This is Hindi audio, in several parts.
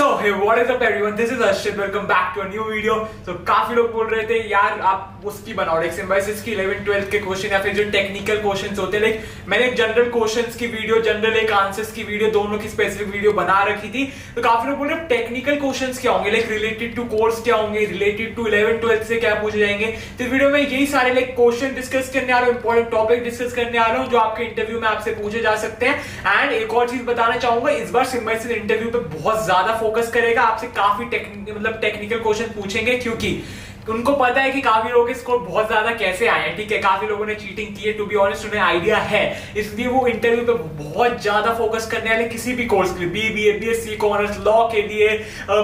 So hey, what is up everyone? This is Arshit. Welcome back to a new video. So काफी लोग बोल रहे थे यार आप उसकी बनाओ लाइक सिम्बायोसिस की 11-12 के क्वेश्चन या फिर जो टेक्निकल क्वेश्चंस होते हैं लाइक मैंने एक जनरल क्वेश्चंस की वीडियो जनरल एक आंसर्स की वीडियो दोनों की स्पेसिफिक वीडियो बना रखी थी। तो काफी लोग बोल रहे टेक्निकल क्वेश्चंस क्या होंगे लाइक रिलेटेड टू कोर्स क्या होंगे, रिलेटेड टू 11-12 से क्या पूछे जाएंगे। तो वीडियो में यही सारे लाइक क्वेश्चन डिस्कस करने आ रहा हूँ, इंपॉर्टेंट टॉपिक डिस्कस करने आ रहा हूँ जो आपके इंटरव्यू में आपसे पूछे जा सकते हैं। एंड एक और चीज बताना चाहूंगा, इस बार सिम्बायोसिस इंटरव्यू पे बहुत ज्यादा फोकस करेगा, आपसे काफी टेक्निकल क्वेश्चन पूछेंगे क्योंकि उनको पता है कि काफी लोगों के स्कोर बहुत ज्यादा कैसे आए हैं। ठीक है, काफी लोगों ने चीटिंग की है, टू बी ऑनेस्ट उन्हें आइडिया है, इसलिए वो इंटरव्यू पे बहुत ज्यादा फोकस करने वाले किसी भी कोर्स के लिए, बीबीए, बीएससी, कॉमर्स, लॉ के लिए,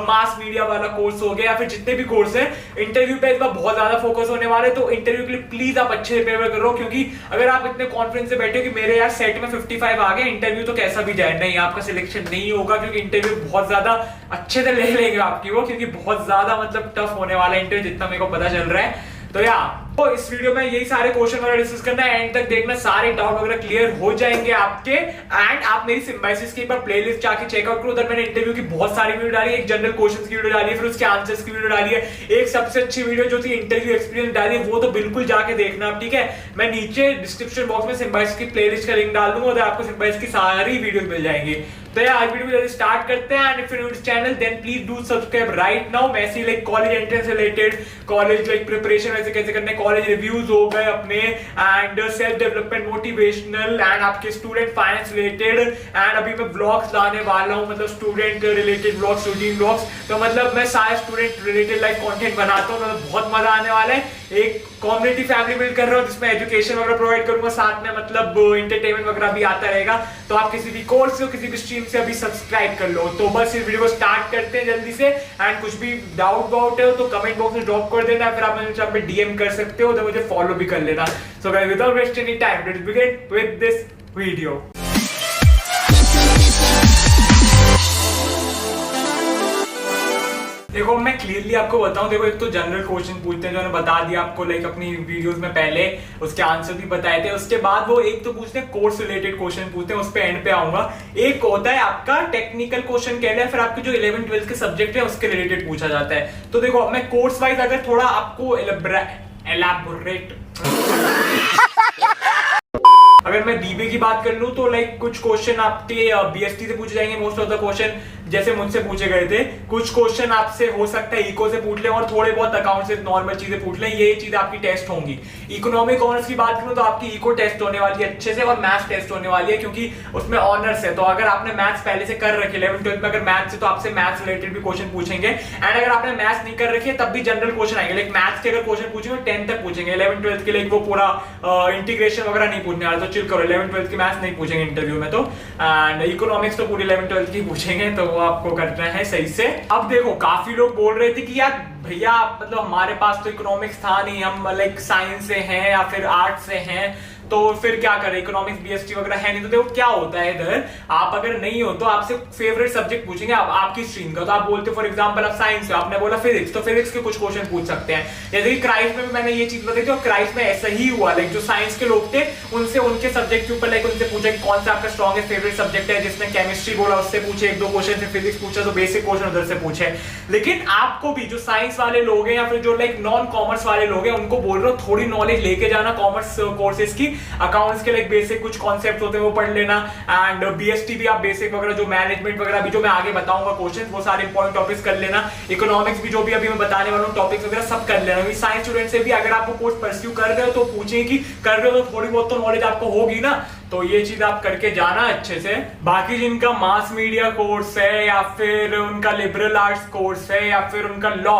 मास मीडिया वाला कोर्स हो गया या फिर जितने भी कोर्स है, इंटरव्यू पे इस बार बहुत ज्यादा फोकस होने वाले। तो इंटरव्यू के लिए प्लीज आप अच्छे से प्रिपेयर करो, क्योंकि अगर आप इतने कॉन्फिडेंस से बैठे हो कि मेरे यार सेट में 55 आ गए, इंटरव्यू तो कैसा भी जाए, नहीं आपका सिलेक्शन नहीं होगा, क्योंकि इंटरव्यू बहुत ज्यादा अच्छे से ले लेंगे आपकी वो, क्योंकि बहुत ज्यादा मतलब टफ होने वाला इंटरव्यू जितना मेरे को पता चल रहा है। तो तो इस वीडियो में यही सारे क्वेश्चन वगैरह डिस्कस करना है, एंड तक देखना, सारे डाउट वगैरह क्लियर हो जाएंगे आपके। एंड आप मेरी सिम्बायोसिस की एक बार प्लेलिस्ट जाके चेकआउट करो, उधर मैंने इंटरव्यू की बहुत सारी वीडियो डाली है, एक जनरल क्वेश्चंस की वीडियो डाली है, फिर उसके आंसर्स की वीडियो डाली है, एक सबसे अच्छी वीडियो जो थी इंटरव्यू एक्सपीरियंस डाली है, वो तो बिल्कुल जाके देखना आप। ठीक है, मैं नीचे डिस्क्रिप्शन बॉक्स में सिम्बायोसिस की प्लेलिस्ट का लिंक डाल दूंगा, उधर आपको सिम्बायोसिस की सारी वीडियो मिल जाएंगी। तो यार आज वीडियो स्टार्ट करते हैं, and if you new to channel then please do subscribe right now. मैं ऐसे like college entrance related, college like preparation वैसे कैसे करने, कॉलेज रिव्यूज हो गए अपने, and self development, motivational, and आपके स्टूडेंट फाइनेंस रिलेटेड, एंड अभी मैं ब्लॉग्स लाने वाला हूं, मतलब student related blogs, routine blogs. तो मतलब मैं सारे स्टूडेंट रिलेटेड लाइक कंटेंट बनाता हूं, मतलब बहुत मजा आने वाला है। एक कम्युनिटी फैमिली बिल्ड कर रहा हूं जिसमें एजुकेशन वगैरह प्रोवाइड करूंगा, साथ में मतलब एंटरटेनमेंट वगैरह भी आता रहेगा। तो आप किसी भी कोर्स से किसी भी स्ट्रीम से अभी सब्सक्राइब कर लो। तो बस इस वीडियो को स्टार्ट करते हैं जल्दी से, एंड कुछ भी डाउट है तो कमेंट बॉक्स में ड्रॉप कर देना, फिर आप मुझे पे डीएम कर सकते हो, तो मुझे फॉलो भी कर लेना। So guys without wasting any time let's begin with this video. देखो मैं क्लियरली आपको बताऊं, देखो एक तो जनरल क्वेश्चन पूछते हैं जो मैंने बता दिया आपको लाइक अपनी वीडियोस में पहले, उसके आंसर भी बताए थे। उसके बाद वो एक तो पूछते हैं कोर्स रिलेटेड क्वेश्चन पूछते हैं, उस पे एंड पे आऊंगा। एक होता है आपका टेक्निकल क्वेश्चन कह रहे हैं, फिर आपके जो 11-12 के सब्जेक्ट है उसके रिलेटेड पूछा जाता है। तो देखो मैं कोर्स वाइज अगर थोड़ा आपको एलैबोरेट अगर मैं बीबीए की बात कर लूं तो लाइक कुछ क्वेश्चन आपके बीएसटी से पूछे जाएंगे, मोस्ट ऑफ द क्वेश्चन जैसे मुझसे पूछे गए थे। कुछ क्वेश्चन आपसे हो सकता है इको से पूछ ले, और थोड़े बहुत अकाउंट से नॉर्मल चीजें पूछ ले, ये चीज आपकी टेस्ट होंगी। इकोनॉमिक कॉमर्स की बात करूं तो आपकी इको टेस्ट होने वाली है अच्छे से, और मैथ्स टेस्ट होने वाली है क्योंकि उसमें ऑनर्स है। तो अगर आपने मैथ्स पहले से कर रखे 11-12 में, अगर मैथ्स है तो आपसे मैथ्स रिलेटेड भी क्वेश्चन पूछेंगे, एंड अगर आपने मैथ्स नहीं कर रखी है तब भी जनरल क्वेश्चन आएंगे। लाइक मैथ्स के अगर क्वेश्चन पूछेंगे 10 तक पूछेंगे, 11-12 के लिए वो पूरा इंटीग्रेशन वगैरह नहीं पूछने वाला, तो चिल करो, 11-12 की मैथ्स नहीं पूछेंगे इंटरव्यू में। तो एंड इकोनॉमिक्स तो पूरी 11-12 की पूछेंगे, तो वो आपको करना है सही से। अब देखो काफी लोग बोल रहे थे कि यार भैया मतलब हमारे पास तो इकोनॉमिक्स था नहीं, हम लाइक साइंस से हैं या फिर आर्ट से हैं, तो फिर क्या करें, इकोनॉमिक्स बीएसटी वगैरह है नहीं। तो देखो क्या होता है इधर, आप अगर नहीं हो तो आपसे फेवरेट सब्जेक्ट पूछेंगे आपकी स्ट्रीम का। तो आप बोलते हो फॉर एग्जांपल आप साइंस हो, आपने बोला फिजिक्स, तो फिजिक्स के कुछ क्वेश्चन पूछ सकते हैं। जैसे कि क्राइस्ट में भी मैंने ये चीज बताई थी, और क्राइस्ट में ऐसा ही हुआ, लाइक जो साइंस के लोग थे उनसे उनके सब्जेक्ट के ऊपर लाइक उनसे पूछा कि कौन सा आपका स्ट्रॉन्गेस्ट फेवरेट सब्जेक्ट है, जिसने केमिस्ट्री बोला उससे पूछे 1-2 क्वेश्चन, फिर फिजिक्स पूछा तो बेसिक क्वेश्चन उधर से पूछे। लेकिन आपको भी जो साइंस वाले लोग हैं या फिर जो लाइक नॉन कॉमर्स वाले लोग हैं, उनको बोल रहा हूं थोड़ी नॉलेज लेके जाना कॉमर्स कोर्सेज की। अकाउंट्स के बेसिक कुछ कॉन्सेप्ट होते हैं वो पढ़ लेना, एंड बीएसटी भी आप बेसिक वगैरह जो मैनेजमेंट वगैरह भी जो मैं आगे बताऊंगा क्वेश्चन, वो सारे इंपॉर्टेंट टॉपिक्स कर लेना। इकोनॉमिक्स भी जो भी अभी मैं बताने वाला हूं टॉपिक्स वगैरह सब कर लेना। साइंस स्टूडेंट से भी अगर आप वो कोर्स परस्यू कर रहे हो तो पूछें कि कर रहे हो तो थोड़ी बहुत तो नॉलेज आपको होगी ना, तो ये चीज आप करके जाना अच्छे से। बाकी जिनका मास मीडिया कोर्स है या फिर उनका लिबरल आर्ट्स कोर्स है या फिर उनका लॉ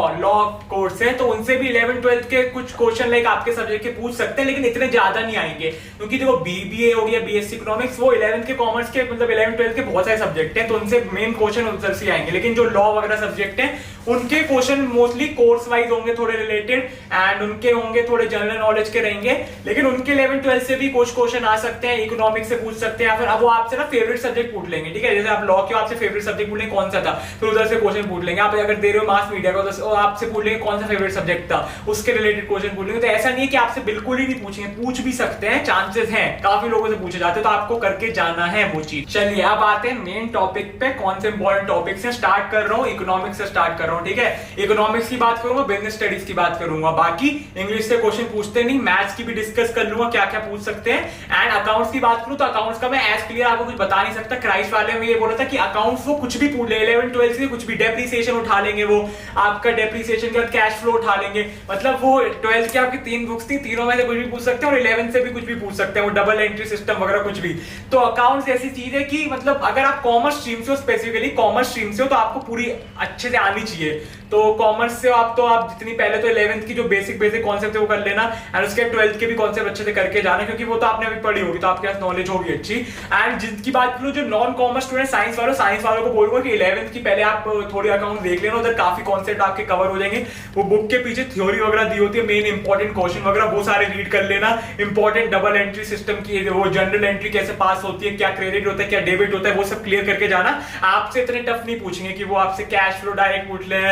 कोर्स है, तो उनसे भी 11-12 के कुछ क्वेश्चन लाइक आपके सब्जेक्ट के पूछ सकते हैं, लेकिन इतने ज्यादा नहीं आएंगे, क्योंकि देखो बीबीए हो गया, बीएससी इकोनॉमिक्स, वो 11 के कॉमर्स के मतलब 11-12 के बहुत सारे सब्जेक्ट हैं, तो उनसे मेन क्वेश्चन उधर से आएंगे। लेकिन जो लॉ वगैरह सब्जेक्ट हैं उनके क्वेश्चन मोस्टली कोर्स वाइज होंगे, थोड़े रिलेटेड, एंड उनके होंगे थोड़े जनरल नॉलेज के रहेंगे, लेकिन उनके 11-12 से भी कुछ क्वेश्चन आ सकते हैं। इकोनॉमिक्स से पूछ सकते हैं, या फिर अब वो आपसे ना फेवरेट सब्जेक्ट पूछ लेंगे, ठीक है, जैसे आप लॉ के आपसे फेवरेट सब्जेक्ट पूछ लेंगे कौन सा था, फिर उधर से क्वेश्चन पूछ लेंगे। आप अगर दे रहे हो मास मीडिया का तो आपसे पूछ लेंगे कौन सा फेवरेट सब्जेक्ट था, उसके रिलेटेड क्वेश्चन पूछ लेंगे। तो ऐसा नहीं है कि आपसे बिल्कुल ही नहीं पूछेंगे, पूछ भी सकते हैं, चांसेस हैं, काफी लोगों से पूछे जाते हैं, तो आपको करके जाना है वो चीज। चलिए अब आते हैं मेन टॉपिक पे, कौन से इंपॉर्टेंट टॉपिक से स्टार्ट कर रहा हूँ, इकोनॉमिक्स से स्टार्ट कर रहा हूँ, ठीक है। इकोनॉमिक्स की बात करूंगा, बिजनेस स्टडीज की बात करूंगा, बाकी इंग्लिश से क्वेश्चन पूछते नहीं, मैथ्स की भी डिस्कस कर लूंगा क्या क्या पूछ सकते हैं। एंड अकाउंट्स की बात करूं तो अकाउंट्स का मैं एज क्लियर आपको कुछ बता नहीं सकता। क्राइस्ट वाले में ये बोला था कि अकाउंट्स वो कुछ भी पूछ ले, 11 12 से कुछ भी, डेप्रिसिएशन उठा लेंगे, वो आपका डेप्रिसिएशन के बाद कैश फ्लो उठा लेंगे, मतलब वो 12 की आपकी 3 बुक्स थी, तीनों में से कुछ भी पूछ सकते हैं, और 11 से भी कुछ भी पूछ सकते हैं, वो डबल एंट्री सिस्टम वगैरह कुछ भी। तो अकाउंट्स ऐसी चीज है कि मतलब अगर आप कॉमर्स स्ट्रीम से हो, स्पेसिफिकली कॉमर्स स्ट्रीम से हो, तो आपको पूरी अच्छे से आनी चाहिए। तो कॉमर्स से आप जितनी पहले तो 11th की जो बेसिक कॉन्सेप्ट है वो कर लेना, एंड उसके 12th के भी कॉन्सेप्ट अच्छे से करके जाना, क्योंकि वो तो आपने अभी पढ़ी होगी, तो आपके पास नॉलेज होगी अच्छी। एंड जिनकी बात करूं जो नॉन कॉमर्स स्टूडेंट, साइंस वालों को बोलूंगा कि 11th की पहले आप थोड़ी अकाउंट देख लेना, उधर काफी कॉन्सेप्ट आपके कवर हो जाएंगे। वो बुक के पीछे थ्योरी वगैरह दी होती है, मेन इंपॉर्टेंट क्वेश्चन वगैरह वो सारे रीड कर लेना। इंपॉर्टेंट डबल एंट्री सिस्टम की, वो जनरल एंट्री कैसे पास होती है, क्या क्रेडिट होता है, क्या डेबिट होता है, वो सब क्लियर करके जाना। आपसे इतने टफ नहीं पूछेंगे कि वो आपसे कैश फ्लो डायरेक्ट पूछ ले,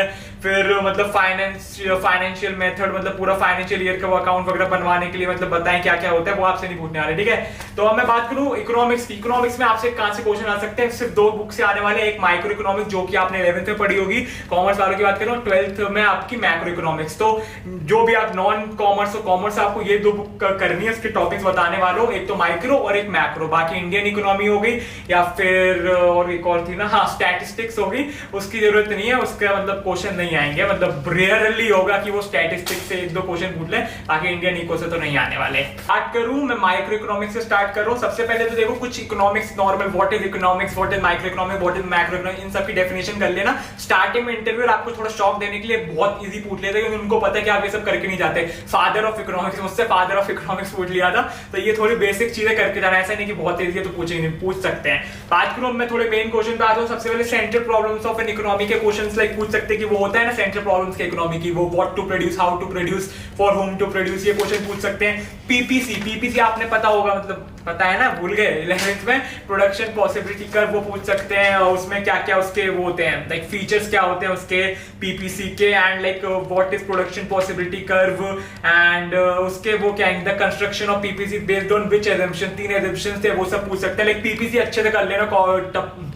फिर मतलब फाइनेंशियल मेथड, मतलब पूरा फाइनेंशियल ईयर का अकाउंट वगैरह बनवाने के लिए मतलब बताएं क्या क्या होता है, वो आपसे नहीं पूछने वाले, ठीक है। तो अब मैं बात करूं इकोनॉमिक्स की। इकोनॉमिक्स में आपसे कहां से क्वेश्चन आ सकते हैं, सिर्फ 2 बुक से आने वाले, एक माइक्रो इकोनॉमिक्स जो कि आपने 11th में पढ़ी होगी, कॉमर्स वालों की बात करूं, 12th में आपकी मैक्रो इकोनॉमिक्स। तो जो भी आप नॉन कॉमर्स हो, कॉमर्स आपको ये 2 बुक करनी है, उसके टॉपिक्स बताने वालों, एक तो माइक्रो और एक मैक्रो। बाकी इंडियन इकोनॉमी हो गई, या फिर और एक और थी ना, हाँ स्टैटिस्टिक्स होगी, उसकी जरूरत नहीं है, उसका मतलब क्वेश्चन नहीं आएंगे, मतलब रेयरली होगा कि वो स्टैटिस्टिक्स से 1-2 क्वेश्चन पूछ ले, बाकी इंडियन इको से तो नहीं आने वाले। स्टार्ट करूं मैं माइक्रो इकोनॉमिक्स से स्टार्ट कर रहा हूं। सबसे पहले तो देखो कुछ economics normal, what is economics, what is micro economics, what is macro economics, इन सब की डेफिनेशन कर लेना। स्टार्टिंग में इंटरव्यू आपको थोड़ा शॉक देने के लिए बहुत इजी पूछ लेते हैं, क्योंकि उनको पता है कि आप ये सब करके नहीं जाते। फादर ऑफ इकोनॉमिक्स, मुझसे फादर ऑफ इकोनॉमिक्स पूछ लिया था, तो ये थोड़ी बेसिक चीजें करके जाना, ऐसा नहीं कि बहुत इजी है तो पूछेंगे, पूछ सकते हैं। बात करूं मैं थोड़े मेन क्वेश्चन पे आता हूं। सबसे पहले central problems of an economy के क्वेश्चंस लाइक पूछ सकते हैं कि वो होता है ना सेंट्रल प्रॉब्लम्स के इकोनॉमी की, वो what to produce, how to produce, for whom to produce, ये क्वेश्चन पूछ सकते हैं। पीपीसी आपने पता होगा, मतलब पता है ना, भूल गए 11th में, प्रोडक्शन पॉसिबिलिटी कर्व, वो पूछ सकते हैं, और उसमें क्या क्या उसके वो होते हैं, लाइक फीचर्स क्या होते हैं उसके पीपीसी के, and like what is production possibility curve, and उसके वो क्या है, the construction of PPC based on which assumption, 3 assumptions थे, वो सब पूछ सकते हैं। लाइक पीपीसी अच्छे से कर लेना,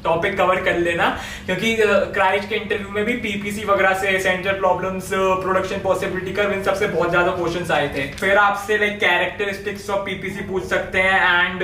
टॉपिक कवर कर लेना, क्योंकि क्राइस्ट के इंटरव्यू में भी पीपीसी वगैरह से, central problems, production possibility curve, इन सबसे बहुत ज्यादा क्वेश्चंस आए थे। फिर आपसे लाइक कैरेक्टरिस्टिक्स ऑफ पीपीसी पूछ सकते हैं, एंड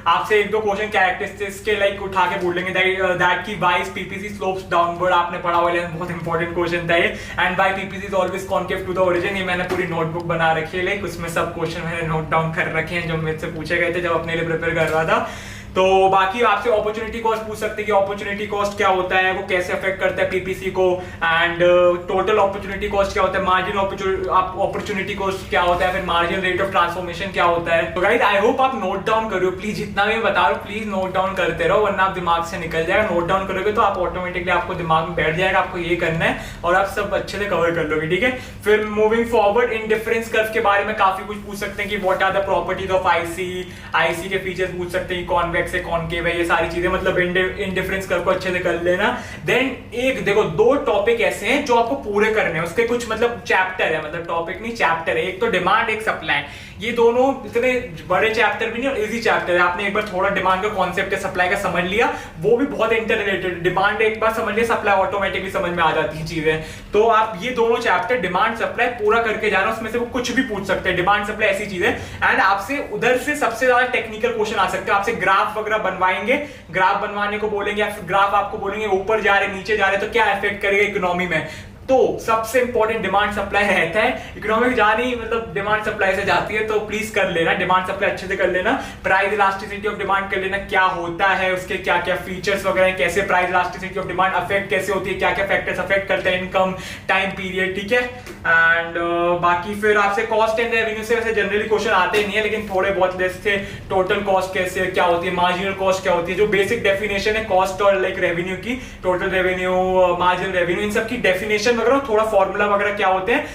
आपसे 1-2 क्वेश्चन कैरेक्टरिस्टिक्स के लाइक उठा के बोल लेंगे, दैट की why is PPC slopes downward, आपने पढ़ा हुआ, बहुत इंपॉर्टेंट क्वेश्चन था ये। And why PPC is always concave to the origin, ये मैंने पूरी नोटबुक बना रखी है, लाइक उसमें सब क्वेश्चन मैंने नोट डाउन कर रखे हैं जो मेरे से पूछे गए थे जब अपने लिए प्रिपेयर कर रहा था। तो बाकी आपसे अपॉर्चुनिटी कॉस्ट पूछ सकते हैं कि अपॉर्चुनिटी कॉस्ट क्या होता है, वो कैसे अफेक्ट करता है पीपीसी को, एंड टोटल अपॉर्चुनिटी कॉस्ट क्या होता है, मार्जिन अपॉर्चुनिटी कॉस्ट क्या होता है, फिर मार्जिन रेट ऑफ ट्रांसफॉर्मेशन क्या होता है। तो गाइस आई होप आप नोट डाउन करो, प्लीज जितना भी बता रहा हूं प्लीज नोट डाउन करते रहो, वरना आप दिमाग से निकल जाएगा। नोट डाउन करोगे तो आप ऑटोमेटिकली आपको दिमाग में बैठ जाएगा, आपको ये करना है, और आप सब अच्छे से कवर कर लोगे, ठीक है। फिर मूविंग फॉरवर्ड, इंडिफरेंस कर्व के बारे में काफी कुछ पूछ सकते हैं कि what are the properties of IC के फीचर्स पूछ सकते हैं, कॉन्वेक्स है, कॉनकेव है, ये सारी चीजें, मतलब इंडिफरेंस कर्व को अच्छे से कर लेना। देन एक देखो 2 टॉपिक ऐसे हैं जो आपको पूरे करने हैं, उसके कुछ मतलब चैप्टर है, मतलब टॉपिक नहीं चैप्टर है, एक तो डिमांड, एक सप्लाई। ये दोनों इतने बड़े चैप्टर भी नहीं और इजी चैप्टर है। आपने एक बार थोड़ा डिमांड का कॉन्सेप्ट है, सप्लाई का समझ लिया, वो भी बहुत इंटर रिलेटेड, डिमांड एक बार समझ लिया, सप्लाई ऑटोमेटिकली समझ में आ जाती है चीजें। तो आप ये दोनों चैप्टर डिमांड सप्लाई पूरा करके जाना, उसमें से वो कुछ भी पूछ सकते हैं। डिमांड सप्लाई ऐसी चीज है, एंड आपसे उधर से सबसे ज्यादा टेक्निकल क्वेश्चन आ सकते हैं। आपसे ग्राफ वगैरह बनवाएंगे, ग्राफ बनवाने को बोलेंगे, या फिर ग्राफ आपको बोलेंगे ऊपर जा रहे नीचे जा रहे तो क्या इफेक्ट करेगा इकोनॉमी में। तो सबसे इंपॉर्टेंट डिमांड सप्लाई रहता है। इकोनॉमिक जानी मतलब डिमांड सप्लाई से जाती है, तो प्लीज कर लेना, डिमांड सप्लाई अच्छे से कर लेना। प्राइस इलास्टिसिटी ऑफ डिमांड कर लेना, क्या होता है, उसके क्या क्या फीचर्स वगैरह, कैसे price elasticity of demand affect कैसे होती है, क्या क्या फैक्टर्स अफेक्ट करते हैं, इनकम, टाइम पीरियड, ठीक है। एंड बाकी फिर आपसे कॉस्ट एंड रेवेन्यू से वैसे जनरली क्वेश्चन आते ही नहीं है, लेकिन थोड़े बहुत जैसे टोटल कॉस्ट कैसे क्या होती है, मार्जिनल कॉस्ट क्या होती है, जो बेसिक डेफिनेशन है कॉस्ट और लाइक रेवेन्यू की, टोटल रेवेन्यू, मार्जिनल रेवेन्यू, इन सब की डेफिनेशन वगैरह, थोड़ा फॉर्मूला वगैरह क्या होते हैं,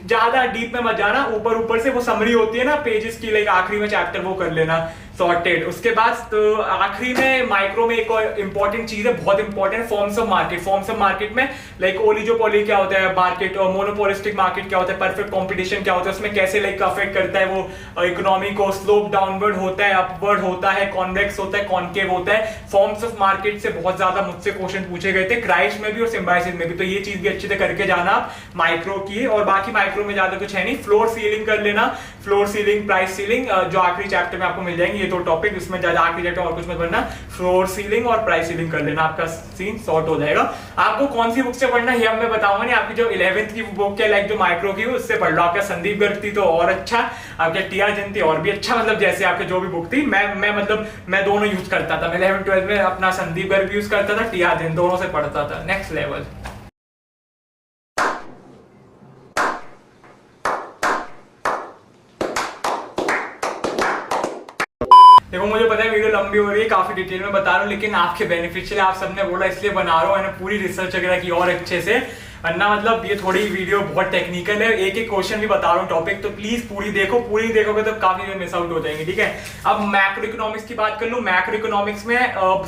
ज्यादा डीप में मत जाना, ऊपर ऊपर से वो समरी होती है ना पेजेस की, लाइक आखिरी में चैप्टर, वो कर लेना। सॉर्टेड। उसके बाद तो आखिरी में माइक्रो में एक और इंपॉर्टेंट चीज है, बहुत important, forms of market. Forms of market में लाइक ओलिगोपोली क्या होता है मार्केट, और मोनोपोलिस्टिक मार्केट क्या होता है, परफेक्ट कंपटीशन क्या होता है, उसमें कैसे लाइक अफेक्ट करता है वो इकोनॉमी को, स्लोप डाउनवर्ड होता है, अपवर्ड होता है, कॉन्वेक्स होता है, कॉन्केव होता है। फॉर्म्स ऑफ मार्केट से बहुत ज्यादा मुझसे क्वेश्चन पूछे गए थे क्राइस्ट में भी और सिम्बायोसिस में भी, तो ये चीज भी अच्छे से करके जाना माइक्रो की। और बाकी माइक्रो में ज्यादा कुछ है नहीं, फ्लोर सीलिंग कर लेना, फ्लोर सीलिंग, प्राइस सीलिंग जो आखिरी चैप्टर में आपको मिल जाएंगे ये दो टॉपिक, उसमें ज्यादा आखिरी चैप्टर और कुछ मत पढ़ना, फ्लोर सीलिंग और प्राइस सीलिंग कर लेना, आपका सीन सॉर्ट हो जाएगा। आपको कौन सी बुक से पढ़ना है अब मैं बताऊंगा नहीं, आपकी जो 11th की बुक है लाइक जो माइक्रो की उससे पढ़ लो। आपका संदीप गर्ग थी तो और अच्छा, आपके टीआर जैन थी और भी अच्छा, मतलब जैसे आपके जो भी बुक थी मैं दोनों यूज करता था। मैं 11th 12th में अपना संदीप गर्ग भी यूज करता था, टीआर जैन, दोनों से पढ़ता था। Next level. देखो मुझे पता है वीडियो लंबी हो रही है, काफी डिटेल में बता रहा हूँ, लेकिन आपके बेनिफिशियल आप सबने बोला इसलिए बना रहा हूँ। मैंने पूरी रिसर्च वगैरह की और अच्छे से, वरना मतलब ये थोड़ी वीडियो बहुत टेक्निकल है, एक एक क्वेश्चन भी बता रहा हूँ टॉपिक, तो प्लीज पूरी देखो, पूरी देखोगे तो काफी मिस आउट हो जाएंगे, ठीक है। अब मैक्रो इकोनॉमिक्स की बात कर लूँ। मैक्रो इकोनॉमिक्स में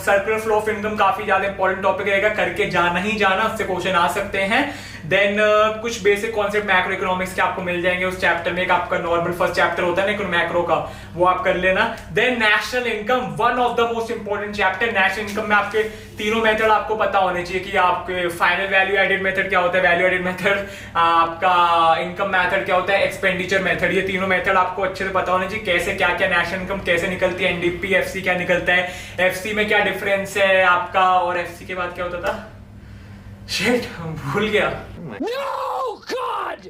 सर्कुलर फ्लो ऑफ इनकम काफी ज्यादा इंपॉर्टेंट टॉपिक रहेगा, करके जाना ही जाना, उससे क्वेश्चन आ सकते हैं। देन कुछ बेसिक कॉन्सेप्ट मैक्रो इकोनॉमिक्स के आपको मिल जाएंगे उस चैप्टर में, एक आपका नॉर्मल फर्स्ट चैप्टर होता है ना मैक्रो का, वो आप कर लेना। Then national income, one of the most important chapter. National income में आपके तीनों मेथड आपको पता होने चाहिए कि आपके फाइनल वैल्यू एडेड मेथड क्या होता है, वैल्यू एडेड मेथड, आपका इनकम मेथड क्या होता है, एक्सपेंडिचर मेथड, ये तीनों मेथड आपको अच्छे से पता होने चाहिए। कैसे क्या क्या नेशनल इनकम कैसे निकलती है, एनडीपी, एफसी क्या निकलता है, एफसी में क्या डिफरेंस है आपका, और एफसी के बाद क्या होता था, शिट भूल गया। No, God!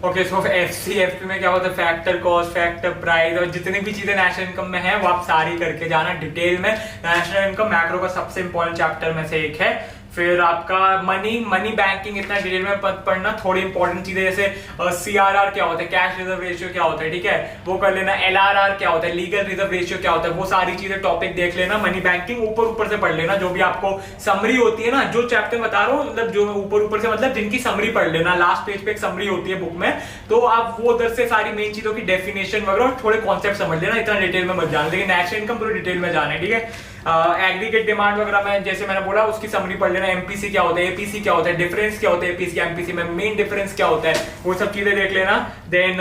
ओके, सो एफसी में क्या होता है, फैक्टर कॉस्ट, फैक्टर प्राइस, और जितनी भी चीजें नेशनल इनकम में है वो आप सारी करके जाना डिटेल में। नेशनल इनकम मैक्रो का सबसे इंपॉर्टेंट चैप्टर में से एक है। फिर आपका मनी बैंकिंग इतना डिटेल में पढ़ना, थोड़ी इंपॉर्टेंट चीजें जैसे सीआरआर क्या होता है, कैश रिजर्व रेशियो क्या होता है, ठीक है, वो कर लेना। एलआरआर क्या होता है, लीगल रिजर्व रेशियो क्या होता है, वो सारी चीजें टॉपिक देख लेना। मनी बैंकिंग ऊपर से पढ़ लेना, जो भी आपको समरी होती है ना, जो चैप्टर बता रहा हूँ मतलब जो ऊपर से मतलब जिनकी समरी पढ़ लेना, लास्ट पेज पे एक समरी होती है बुक में, तो आप वो उधर से सारी मेन चीजों की डेफिनेशन वगैरह थोड़े कॉन्सेप्ट समझ लेना, इतना डिटेल में मत जाना, लेकिन नेशनल इनकम पूरी डिटेल में जाना है, ठीक है। एग्रीगेट डिमांड वगैरह में जैसे मैंने बोला उसकी समरी पढ़ लेना, एमपीसी क्या होता है, एपीसी क्या होता है, डिफरेंस क्या होता है एपीसी एमपीसी में, मेन डिफरेंस क्या होता है, वो सब चीजें देख लेना। देन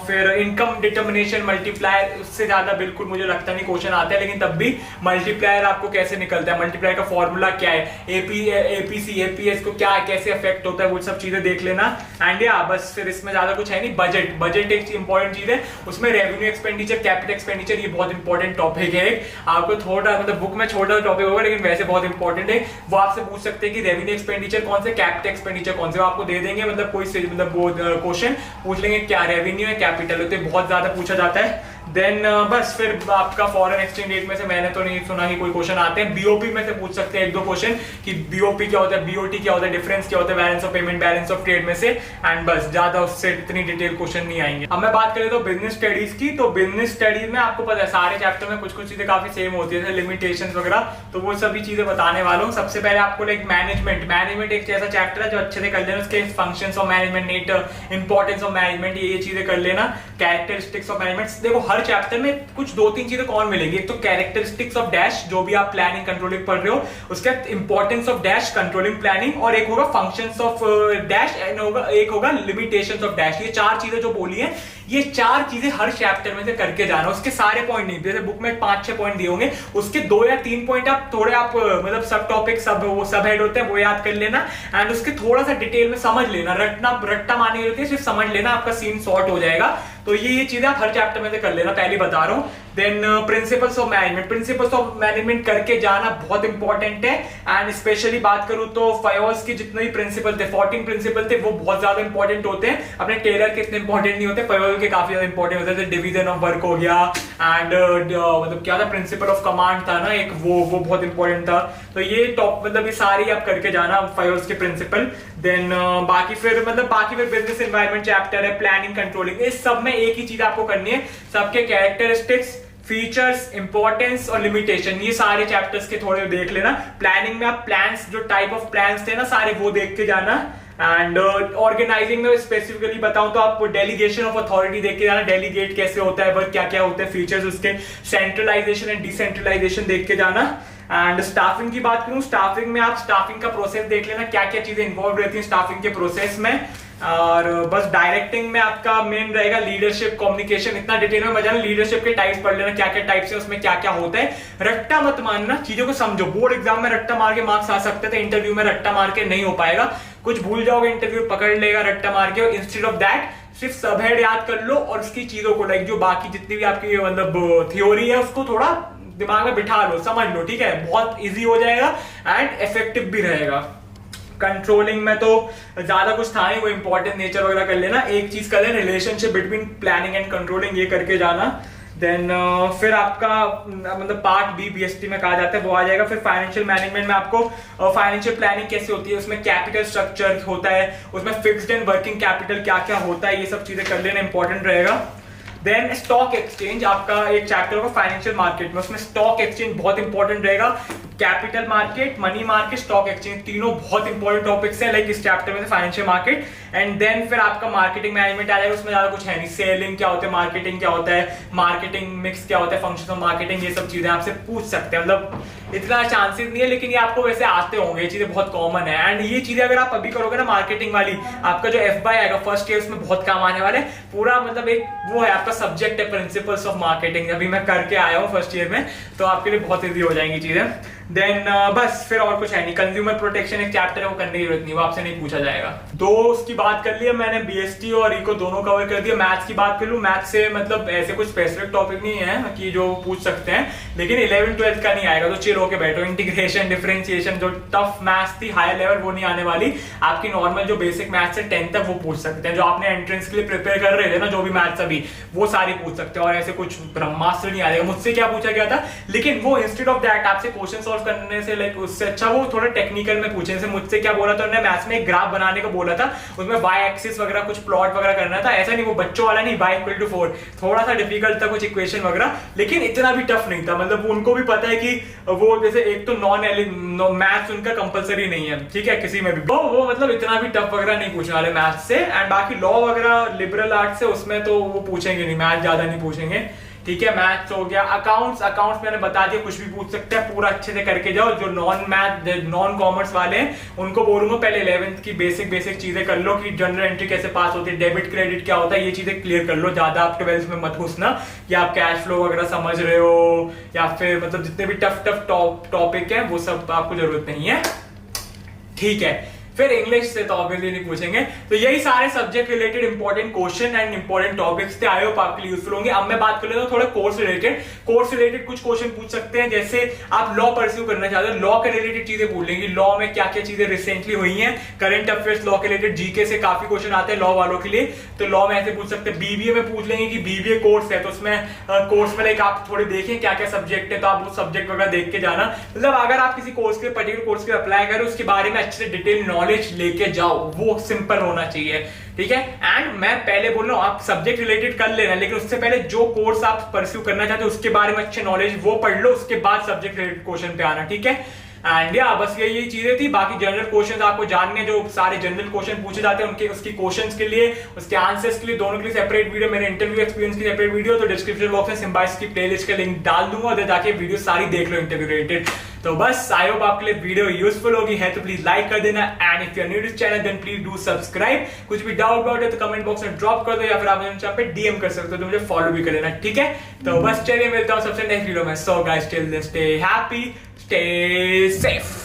फिर इनकम डिटर्मिनेशन, मल्टीप्लायर, उससे ज्यादा बिल्कुल मुझे लगता नहीं क्वेश्चन आता है, लेकिन तब भी मल्टीप्लायर आपको कैसे निकलता है, मल्टीप्लायर का फॉर्मूला क्या है, एपीसी एपीएस को क्या कैसे अफेक्ट होता है, वो सब चीजें देख लेना। एंड या बस फिर इसमें ज्यादा कुछ है नहीं। बजट एक इंपॉर्टेंट चीज है, उसमें रेवेन्यू एक्सपेंडिचर, कैपिटल एक्सपेंडिचर, ये बहुत इंपॉर्टेंट टॉपिक है। आपको थोड़ा मतलब बुक में छोटा टॉपिक होगा लेकिन वैसे बहुत इंपॉर्टेंट है। वो आपसे पूछ सकते हैं कि रेवेन्यू एक्सपेंडिचर कौन से, कैपिटल एक्सपेंडिचर कौन से, वो आपको दे देंगे, मतलब कोई मतलब वो क्वेश्चन पूछ लेंगे क्या रेवेन्यू है, कैपिटल होते, बहुत ज्यादा पूछा जाता है। देन बस फिर आपका फॉरेन एक्सचेंज रेट में से मैंने तो नहीं सुना कि कोई क्वेश्चन आते हैं। बीओपी में से पूछ सकते हैं एक दो क्वेश्चन कि बीओपी क्या होता है, बीओटी क्या होता है, डिफरेंस क्या होता है, balance of payment, balance of trade में से, एंड बस ज्यादा उससे इतनी डिटेल क्वेश्चन नहीं आएंगे। अब मैं बात करें तो बिजनेस स्टडीज की, तो बिजनेस स्टडीज में आपको पता है सारे चैप्टर में कुछ चीजें काफी सेम होती है, लिमिटेशंस वगैरह, तो वो सभी चीजें बताने वाला हूँ। सबसे पहले आपको लाइक मैनेजमेंट एक ऐसा चैप्टर है जो अच्छे से कर लेना, उसके functions of management, need importance of management, ये चीजें कर लेना। कैरेक्टरिस्टिक्स ऑफ मैनेजमेंट, देखो हर चैप्टर में कुछ दो तीन चीजें कौन मिलेंगी, एक तो कैरेक्टरिस्टिक्स ऑफ डैश, जो भी आप प्लानिंग कंट्रोलिंग पढ़ रहे हो, उसके importance of dash, controlling planning, और एक होगा फंक्शंस ऑफ डैश, एक होगा लिमिटेशंस ऑफ डैश। ये चार चीजें जो बोली है, ये चार चीजें हर चैप्टर में से करके जाना। उसके सारे पॉइंट नहीं, जैसे बुक में 5-6 पॉइंट दिए होंगे, उसके 2 या 3 पॉइंट आप थोड़े आप मतलब सब टॉपिक वो सब हेड होते हैं वो याद कर लेना, एंड उसके थोड़ा सा डिटेल में समझ लेना, रट्टा मारने होती है, सिर्फ समझ लेना, आपका सीन सॉर्ट हो जाएगा। तो ये चीजें आप हर चैप्टर में से कर लेना, पहले बता रहा हूं। देन प्रिंसिपल्स ऑफ मैनेजमेंट करके जाना बहुत इंपॉर्टेंट है, एंड स्पेशली बात करूं तो फायोल्स के जितने भी प्रिंसिपल थे, 14 प्रिंसिपल थे, वो बहुत ज्यादा इंपॉर्टेंट होते हैं। अपने टेलर के इतने इंपॉर्टेंट नहीं होते, फायोल के काफी ज्यादा इंपॉर्टेंट होते हैं। डिवीजन ऑफ वर्क हो गया, एंड मतलब क्या था, प्रिंसिपल ऑफ कमांड था ना एक, वो बहुत इंपॉर्टेंट था। तो ये टॉप मतलब ये सारी आप करके जाना फायोल्स के प्रिंसिपल। देन बाकी फिर बिजनेस एनवायरनमेंट चैप्टर है, प्लानिंग कंट्रोलिंग, इस सब में एक ही चीज आपको करनी है, सबके कैरेक्टरिस्टिक्स, फीचर्स, इंपॉर्टेंस और लिमिटेशन, ये सारे चैप्टर्स के थोड़े देख लेना। प्लानिंग में आप प्लान्स, जो टाइप ऑफ प्लान्स थे ना सारे, वो देख के जाना। एंड ऑर्गेनाइजिंग में स्पेसिफिकली बताऊं तो आप डेलीगेशन ऑफ अथॉरिटी देख के जाना, डेलीगेट कैसे होता है, वर्क क्या क्या होते हैं, फीचर्स उसके, सेंट्रलाइजेशन एंड डिसेंट्रलाइजेशन देख के जाना। एंड स्टाफिंग की बात करूं, स्टाफिंग में आप स्टाफिंग का प्रोसेस देख लेना, क्या क्या चीजें इन्वॉल्व रहती हैं स्टाफिंग के प्रोसेस में। और बस डायरेक्टिंग में आपका मेन रहेगा लीडरशिप, कम्युनिकेशन, इतना डिटेल में मजा नहीं, लीडरशिप के टाइप्स पढ़ लेना, क्या क्या टाइप्स है, उसमें क्या क्या होता है। रट्टा मत मानना, चीजों को समझो। बोर्ड एग्जाम में रट्टा मार के मार्क्स आ सकते थे, इंटरव्यू में रट्टा मार के नहीं हो पाएगा, कुछ भूल जाओगे इंटरव्यू पकड़ लेगा रट्टा मार के। इंस्टेड ऑफ दैट सिर्फ सबहेड याद कर लो और उसकी चीजों को लाइक जो बाकी जितनी भी आपकी मतलब थ्योरी है उसको थोड़ा दिमाग में बिठा लो, समझ लो, ठीक है, बहुत इजी हो जाएगा एंड इफेक्टिव भी रहेगा। कंट्रोलिंग में तो ज्यादा कुछ था नहीं, वो इंपॉर्टेंट नेचर वगैरह कर लेना। एक चीज कर लेना, relationship between planning and controlling, ये करके जाना। देन फिर आपका मतलब पार्ट बी बीएसटी में कहा जाता है वो आ जाएगा। फिर फाइनेंशियल मैनेजमेंट में आपको फाइनेंशियल प्लानिंग कैसे होती है, उसमें कैपिटल स्ट्रक्चर होता है, उसमें फिक्स्ड एंड वर्किंग कैपिटल क्या क्या होता है, ये सब चीजें कर लेना इंपॉर्टेंट रहेगा। देन स्टॉक एक्सचेंज, आपका एक चैप्टर होगा फाइनेंशियल मार्केट में, उसमें स्टॉक एक्सचेंज बहुत इंपॉर्टेंट रहेगा। Capital market, money market, stock exchange, तीनों बहुत इंपॉर्टेंट टॉपिक्स हैं लाइक इस चैप्टर में फाइनेंशियल मार्केट। एंड देन फिर आपका मार्केटिंग मैनेजमेंट आ जाएगा, उसमें ज्यादा कुछ है नहीं, सेलिंग क्या होता है, मार्केटिंग क्या होता है, मार्केटिंग मिक्स क्या होता है, फंक्शन ऑफ मार्केटिंग, ये सब चीजें आपसे पूछ सकते हैं। मतलब इतना चांसेस नहीं है लेकिन ये आपको वैसे आते होंगे, ये चीजें बहुत कॉमन है। एंड ये चीजें अगर आप अभी करोगे ना मार्केटिंग वाली, आपका जो FY आएगा फर्स्ट ईयर, उसमें बहुत काम आने वाले। पूरा मतलब एक वो है आपका सब्जेक्ट है प्रिंसिपल्स ऑफ मार्केटिंग, अभी मैं करके आया हूँ फर्स्ट ईयर में, तो आपके लिए बहुत ईजी हो जाएंगी चीजें। देन बस फिर और कुछ है नहीं। कंज्यूमर प्रोटेक्शन एक चैप्टर है, वो करने की जरूरत नहीं, वो आपसे नहीं पूछा जाएगा। तो उसकी बात कर लिया मैंने, बीएसटी और इको दोनों कवर कर दिया। मैथ्स की बात कर लूं, मैथ्स से मतलब ऐसे कुछ स्पेसिफिक टॉपिक नहीं है कि जो पूछ सकते हैं, लेकिन 11th-12th का नहीं आएगा, तो चिल होके बैठो। इंटीग्रेशन, डिफरेंशिएशन, जो टफ मैथ्स थी हायर लेवल, वो नहीं आने वाली। आपकी नॉर्मल जो बेसिक मैथ्स है 10th तक, वो पूछ सकते हैं। जो आपने एंट्रेंस के लिए प्रिपेयर कर रहे थे ना, जो भी मैथ्स अभी, वो सारी पूछ सकते हैं। और ऐसे कुछ ब्रह्मास्त्र नहीं आएगा। मुझसे क्या पूछा गया था, लेकिन वो इंस्टेड ऑफ दैट आपसे क्वेश्चन सॉल्व करने से लाइक उससे अच्छा वो थोड़ा टेक्निकल में पूछे। जैसे मुझसे क्या बोला था उन्होंने, मैथ्स में एक ग्राफ बनाने को बोला था, उसमें वाई एक्सिस वगैरह कुछ प्लॉट वगैरह करना था। ऐसा नहीं वो बच्चों वाला नहीं, y=4, थोड़ा सा डिफिकल्ट था कुछ इक्वेशन वगैरह, लेकिन इतना भी टफ नहीं था। मतलब उनको भी पता है कि वो जैसे एक तो मैथ्स उनका कंपलसरी नहीं है, ठीक है, किसी में भी वो मतलब इतना भी टफ वगैरह नहीं पूछने वाले मैथ्स से। एंड बाकी लॉ वगैरह लिबरल आर्ट्स से, उसमें तो वो पूछेंगे नहीं, मैथ्स ज्यादा नहीं पूछेंगे, ठीक है। मैथ्स हो गया। अकाउंट्स मैंने बता दिया, कुछ भी पूछ सकते हैं, पूरा अच्छे से करके जाओ। जो नॉन कॉमर्स वाले हैं उनको बोलूंगा पहले 11th की बेसिक चीजें कर लो, कि जनरल एंट्री कैसे पास होती है, डेबिट क्रेडिट क्या होता है, ये चीजें क्लियर कर लो। ज्यादा आप 12th में मत घुसना, कि आप कैश फ्लो वगैरह समझ रहे हो, या फिर मतलब जितने भी टफ टॉपिक है वो सब आपको जरूरत नहीं है, ठीक है। फिर इंग्लिश से तो ऑब्वियसली नहीं पूछेंगे। तो यही सारे subject related important question and important topics थे, आई होप आपके लिए यूजफुल होंगे। अब मैं बात कर लेता हूं थोड़ा कोर्स रिलेटेड कुछ क्वेश्चन पूछ सकते हैं। जैसे आप लॉ परस्यू करना चाहते हो, लॉ के रिलेटेड चीजें पूछ लेंगे, लॉ में क्या क्या चीजें रिसेंटली हुई हैं, करंट अफेयर्स लॉ के रिलेटेड, जीके से काफी क्वेश्चन आते हैं लॉ वालों के लिए, तो लॉ में ऐसे पूछ सकते हैं। बीबीए में पूछ लेंगे कि बीबीए कोर्स है, तो उसमें कोर्स में लाइक आप थोड़े देखें क्या क्या सब्जेक्ट है, तो आप वो सब्जेक्ट वगैरह देख के जाना। मतलब अगर आप किसी कोर्स के पर्टिकुलर कोर्स के अप्लाई करें, उसके बारे में अच्छे से डिटेल नॉलेज लेके जाओ, वो सिंपल होना चाहिए, ठीक है। एंड मैं पहले बोल रहा हूं आप सब्जेक्ट रिलेटेड कर लेना, लेकिन उससे पहले जो कोर्स आप परस्यू करना चाहते हो उसके बारे में अच्छे नॉलेज वो पढ़ लो, उसके बाद सब्जेक्ट रिलेटेड क्वेश्चन पे आना, ठीक है। एंड या बस यही चीजें थी। बाकी जनरल क्वेश्चंस आपको जानने, जो सारे जनरल क्वेश्चन पूछे जाते हैं उनके उसकी क्वेश्चंस के लिए, उसके आंसर्स के लिए, दोनों के लिए सेपरेट वीडियो, मेरे इंटरव्यू एक्सपीरियंस की सेपरेट वीडियो, तो डिस्क्रिप्शन बॉक्स में सिम्बाइस की प्लेलिस्ट का लिंक डाल दूंगा, उधर जाके वीडियो सारी देख लो इंटरव्यू रिलेटेड। तो बस आई होप आपके लिए वीडियो यूजफुल होगी है, तो प्लीज लाइक कर देना। And if you are new to channel then please do subscribe. कुछ भी डाउट है तो कमेंट बॉक्स में ड्रॉप कर दो, या फिर आप मुझे पे डीएम कर सकते हो, तो मुझे फॉलो भी कर लेना, ठीक है। तो बस चलिए मिलता हूं सबसे नेक्स्ट वीडियो में। So guys till then stay happy, stay safe.